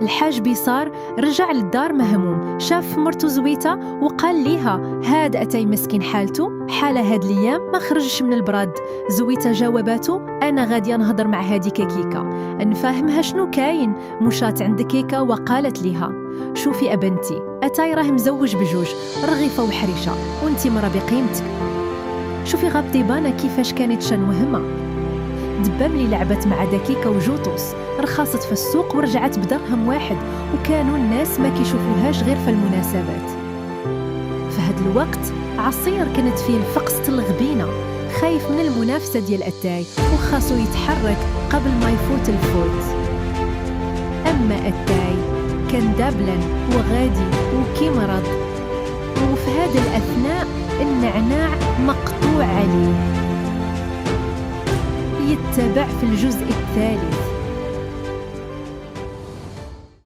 الحاج بيصار رجع للدار مهموم، شاف مرتو زويته وقال ليها هاد أتاي مسكين حالته حالة هاد الأيام ما خرجش من البراد. زويته جاوباتو أنا غادية نهضر مع هاديك كيكا نفهمها شنو كاين. مشات عند كيكا وقالت ليها شوفي أبنتي أتاي راه مزوج بجوج رغيفة وحريشة وانتي مرة بقيمتك. شوفي غابطيبانة كيفاش كانت شنوهمة. دبا ملي لعبت مع دكيكا وجوطوس رخصت في السوق ورجعت بدرهم واحد، وكانوا الناس ما كيشوفوهاش غير في المناسبات. في هاد الوقت عصير كانت فيه الفقس الغبينة، خايف من المنافسة ديال أتاي وخاصو يتحرك قبل ما يفوت الفوت. أما أتاي كان دابلا وغادي وكيمرض، وفي هذا الأثناء النعناع مقطوع عليه. يتبع في الجزء الثالث.